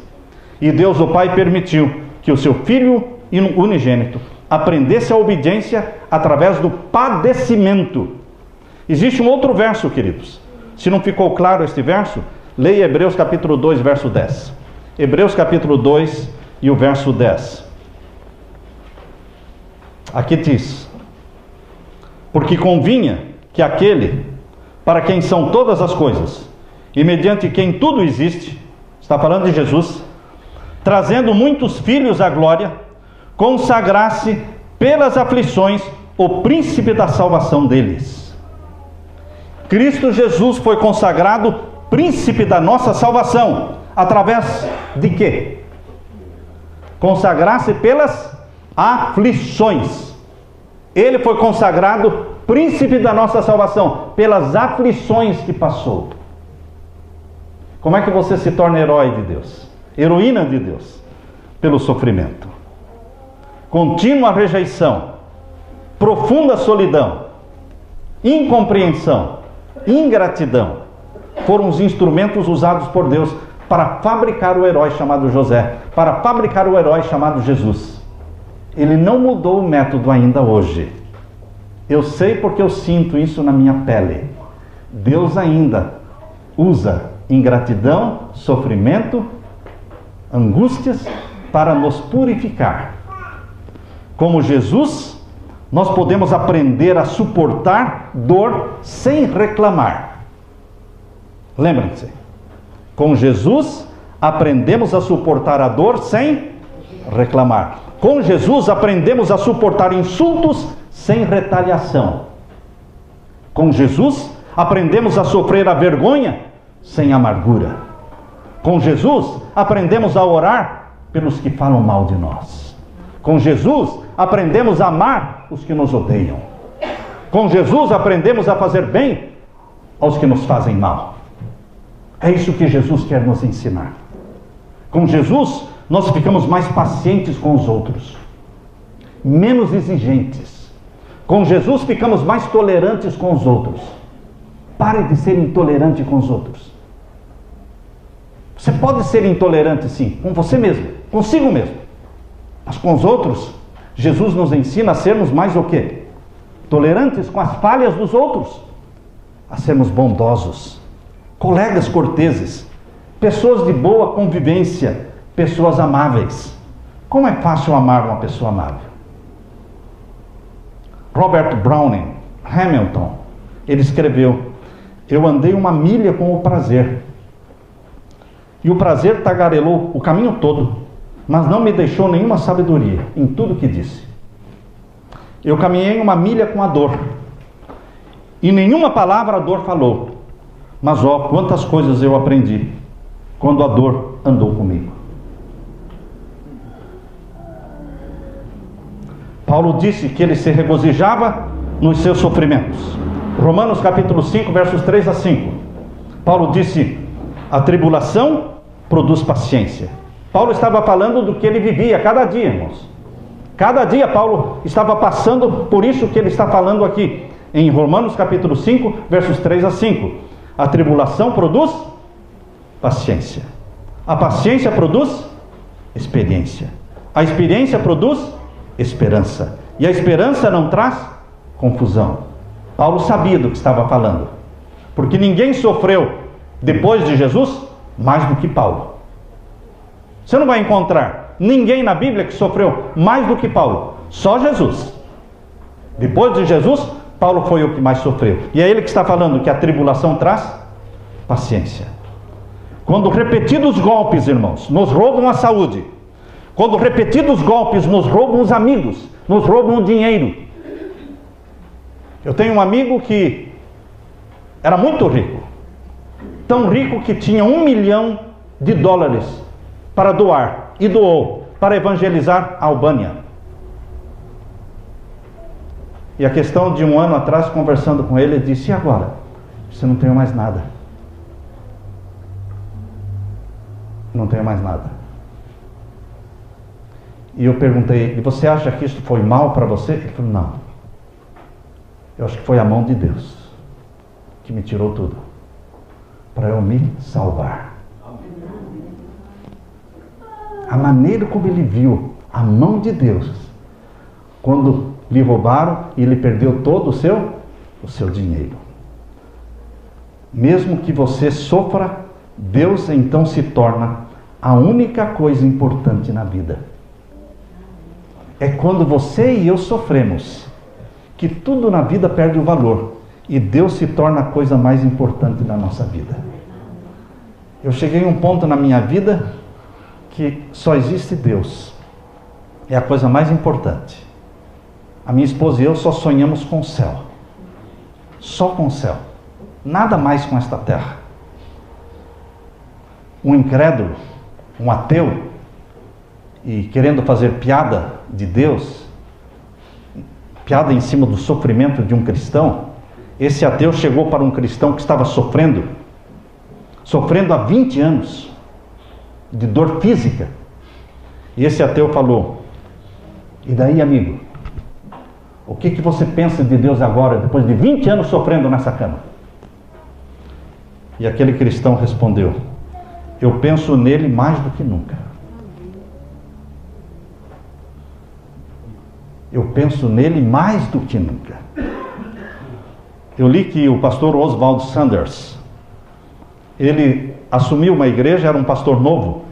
E Deus, o Pai, permitiu que o seu Filho unigênito aprendesse a obediência através do padecimento. Existe um outro verso, queridos. Se não ficou claro este verso, leia Hebreus capítulo 2, verso 10. Hebreus capítulo 2 e o verso 10. Aqui diz: porque convinha que aquele para quem são todas as coisas, e mediante quem tudo existe, está falando de Jesus, trazendo muitos filhos à glória, consagrasse pelas aflições o príncipe da salvação deles. Cristo Jesus foi consagrado príncipe da nossa salvação, através de quê? Consagrasse pelas aflições. Ele foi consagrado príncipe da nossa salvação, pelas aflições que passou. Como é que você se torna herói de Deus? Heroína de Deus? Pelo sofrimento. Contínua rejeição, profunda solidão, incompreensão, ingratidão, foram os instrumentos usados por Deus para fabricar o herói chamado José, para fabricar o herói chamado Jesus. Ele não mudou o método ainda hoje. Eu sei porque eu sinto isso na minha pele. Deus ainda usa ingratidão, sofrimento, angústias para nos purificar. Como Jesus, nós podemos aprender a suportar dor sem reclamar. Lembrem-se, com Jesus aprendemos a suportar a dor sem reclamar. Com Jesus aprendemos a suportar insultos sem retaliação. Com Jesus aprendemos a sofrer a vergonha sem amargura. Com Jesus aprendemos a orar pelos que falam mal de nós. Com Jesus aprendemos a amar os que nos odeiam. Com Jesus aprendemos a fazer bem aos que nos fazem mal. É isso que Jesus quer nos ensinar. Com Jesus nós ficamos mais pacientes com os outros, menos exigentes. Com Jesus ficamos mais tolerantes com os outros. Pare de ser intolerante com os outros. Você pode ser intolerante sim, com você mesmo, consigo mesmo. Mas com os outros, Jesus nos ensina a sermos mais o quê? Tolerantes com as falhas dos outros. A sermos bondosos, colegas corteses, pessoas de boa convivência, pessoas amáveis. Como é fácil amar uma pessoa amável? Robert Browning Hamilton, ele escreveu: eu andei 1 milha com o prazer, e o prazer tagarelou o caminho todo, mas não me deixou nenhuma sabedoria em tudo que disse. Eu caminhei 1 milha com a dor, e nenhuma palavra a dor falou, mas ó, quantas coisas eu aprendi quando a dor andou comigo. Paulo disse que ele se regozijava nos seus sofrimentos. Romanos capítulo 5, versos 3 a 5. Paulo disse: a tribulação produz paciência. Paulo estava falando do que ele vivia cada dia, irmãos. Cada dia Paulo estava passando por isso que ele está falando aqui. Em Romanos capítulo 5, versos 3 a 5. A tribulação produz paciência. A paciência produz experiência. A experiência produz esperança. E a esperança não traz confusão. Paulo sabia do que estava falando, porque ninguém sofreu depois de Jesus mais do que Paulo. Você não vai encontrar ninguém na Bíblia que sofreu mais do que Paulo. Só Jesus. Depois de Jesus, Paulo foi o que mais sofreu. E é ele que está falando que a tribulação traz paciência. Quando repetidos golpes, irmãos, nos roubam a saúde, quando repetidos golpes nos roubam os amigos, nos roubam o dinheiro, Eu tenho um amigo que era muito rico, tão rico que tinha $1 milhão para doar, e doou para evangelizar a Albânia. E a questão de 1 ano atrás, conversando com ele, ele disse: e agora? Você não tem mais nada. Não tenho mais nada. E eu perguntei: e você acha que isso foi mal para você? Ele falou: não. Eu acho que foi a mão de Deus que me tirou tudo, para eu me salvar. A maneira como ele viu a mão de Deus, quando lhe roubaram e ele perdeu todo o seu dinheiro. Mesmo que você sofra, Deus então se torna a única coisa importante na vida. É quando você e eu sofremos que tudo na vida perde o valor e Deus se torna a coisa mais importante da nossa vida. Eu cheguei a um ponto na minha vida que só existe Deus. É a coisa mais importante. A minha esposa e eu só sonhamos com o céu. Só com o céu. Nada mais com esta terra. Um incrédulo, um ateu, e querendo fazer piada de Deus, piada em cima do sofrimento de um cristão, esse ateu chegou para um cristão que estava sofrendo há 20 anos, de dor física. E esse ateu falou: e daí, amigo? O que você pensa de Deus agora, depois de 20 anos sofrendo nessa cama? E aquele cristão respondeu: eu penso nele mais do que nunca. Eu penso nele mais do que nunca. Eu li que o pastor Oswald Sanders, ele assumiu uma igreja, era um pastor novo.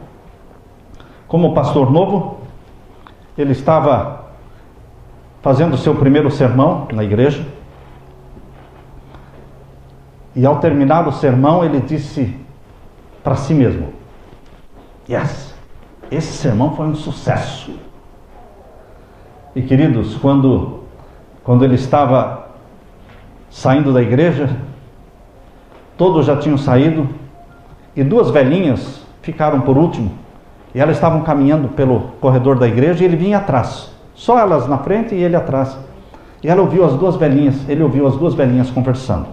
Como pastor novo, ele estava fazendo o seu primeiro sermão na igreja. E ao terminar o sermão, ele disse para si mesmo: yes, esse sermão foi um sucesso. E queridos, quando ele estava saindo da igreja, todos já tinham saído, e 2 velhinhas ficaram por último, e elas estavam caminhando pelo corredor da igreja, e ele vinha atrás, só elas na frente e ele atrás. E ele ouviu as 2 velhinhas conversando,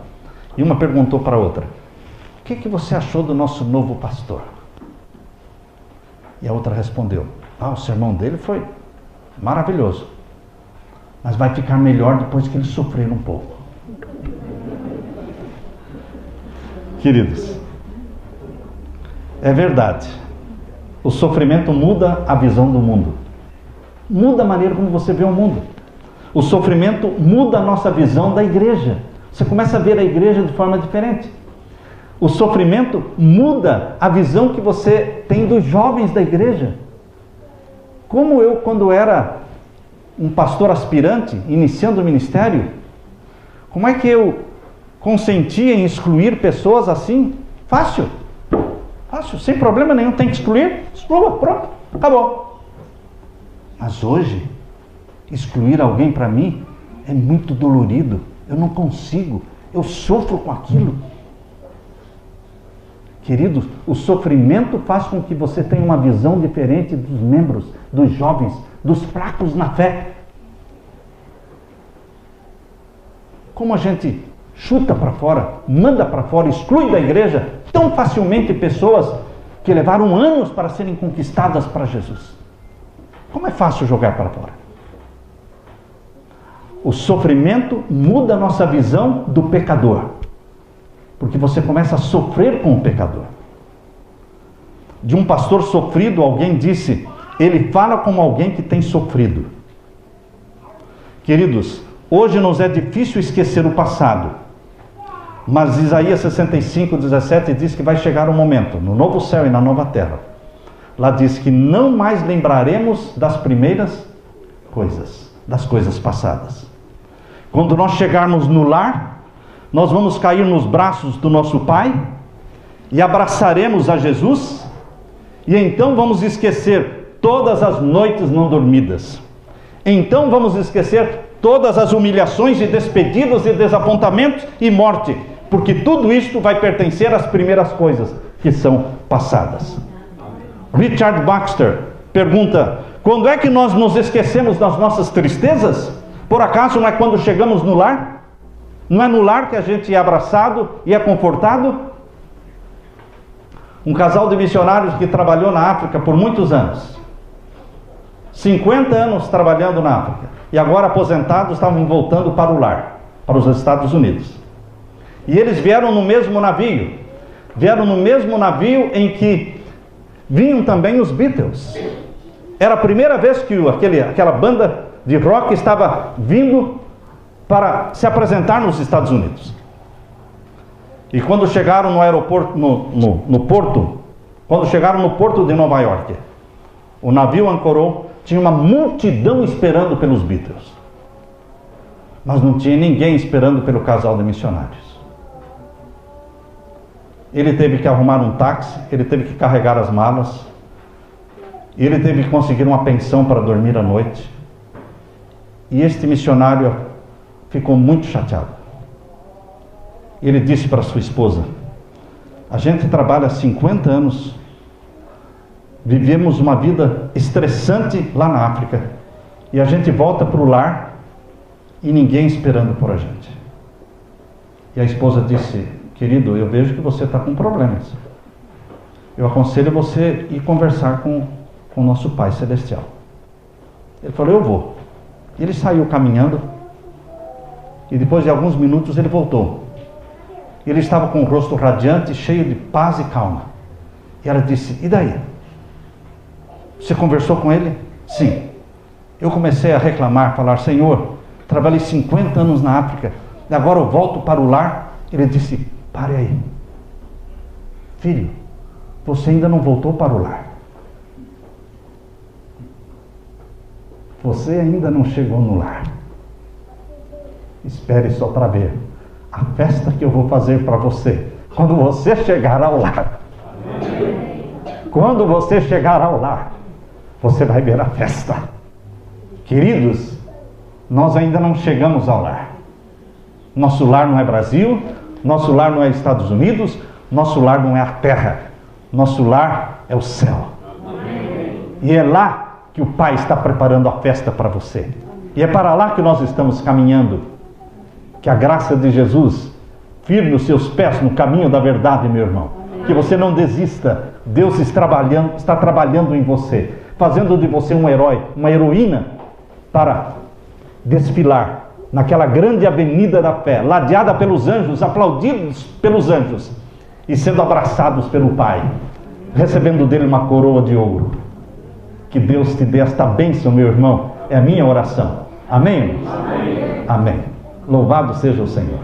e uma perguntou para a outra: o que você achou do nosso novo pastor? E a outra respondeu: o sermão dele foi maravilhoso, mas vai ficar melhor depois que ele sofrer um pouco. Queridos, é verdade, o sofrimento muda a visão do mundo, muda a maneira como você vê o mundo. O sofrimento muda a nossa visão da igreja. Você começa a ver a igreja de forma diferente. O sofrimento muda a visão que você tem dos jovens da igreja. Como eu, quando era um pastor aspirante, iniciando o ministério, como é que eu consentia em excluir pessoas assim? Fácil, sem problema nenhum. Tem que exclua, pronto, acabou. Mas hoje, excluir alguém para mim é muito dolorido. Eu não consigo, eu sofro com aquilo. Queridos, o sofrimento faz com que você tenha uma visão diferente dos membros, dos jovens, dos fracos na fé. Como a gente chuta para fora, manda para fora, exclui da igreja tão facilmente pessoas que levaram anos para serem conquistadas para Jesus. Como é fácil jogar para fora. O sofrimento muda a nossa visão do pecador, porque você começa a sofrer com o pecador. De um pastor sofrido, alguém disse: ele fala como alguém que tem sofrido. Queridos, hoje nos é difícil esquecer o passado, mas Isaías 65:17 diz que vai chegar um momento, no novo céu e na nova terra, lá diz que não mais lembraremos das primeiras coisas, das coisas passadas. Quando nós chegarmos no lar, nós vamos cair nos braços do nosso Pai e abraçaremos a Jesus, e então vamos esquecer todas as noites não dormidas. Então vamos esquecer todas as humilhações e despedidas e desapontamentos e morte, porque tudo isto vai pertencer às primeiras coisas que são passadas. Richard Baxter pergunta: quando é que nós nos esquecemos das nossas tristezas? Por acaso não é quando chegamos no lar? Não é no lar que a gente é abraçado e é confortado? Um casal de missionários que trabalhou na África por muitos anos, 50 anos trabalhando na África, e agora aposentados, estavam voltando para o lar, para os Estados Unidos. E eles vieram no mesmo navio em que vinham também os Beatles. Era a primeira vez que aquela banda de rock estava vindo para se apresentar nos Estados Unidos. E quando chegaram no aeroporto, quando chegaram no porto de Nova York, o navio ancorou, tinha uma multidão esperando pelos Beatles. Mas não tinha ninguém esperando pelo casal de missionários. Ele teve que arrumar um táxi, ele teve que carregar as malas, ele teve que conseguir uma pensão para dormir à noite. E este missionário ficou muito chateado. Ele disse para sua esposa: a gente trabalha há 50 anos, vivemos uma vida estressante lá na África, e a gente volta para o lar e ninguém esperando por a gente. E a esposa disse: querido, eu vejo que você está com problemas. Eu aconselho você ir conversar com o nosso Pai Celestial. Ele falou: eu vou. Ele saiu caminhando, e depois de alguns minutos ele voltou. Ele estava com o rosto radiante, cheio de paz e calma. E ela disse: e daí? Você conversou com ele? Sim. Eu comecei a reclamar, falar: Senhor, trabalhei 50 anos na África, e agora eu volto para o lar. Ele disse: pare aí. Filho, você ainda não voltou para o lar. Você ainda não chegou no lar. Espere só para ver a festa que eu vou fazer para você quando você chegar ao lar. Quando você chegar ao lar, você vai ver a festa. Queridos, nós ainda não chegamos ao lar. Nosso lar não é Brasil, nosso lar não é Estados Unidos, nosso lar não é a terra, nosso lar é o céu. E é lá que o Pai está preparando a festa para você. E é para lá que nós estamos caminhando. Que a graça de Jesus firme os seus pés no caminho da verdade, meu irmão. Que você não desista. Deus está trabalhando em você, fazendo de você um herói, uma heroína, para desfilar naquela grande avenida da fé, ladeada pelos anjos, aplaudidos pelos anjos, e sendo abraçados pelo Pai, recebendo dele uma coroa de ouro. Que Deus te dê esta bênção, meu irmão. É a minha oração. Amém? Amém. Amém. Louvado seja o Senhor.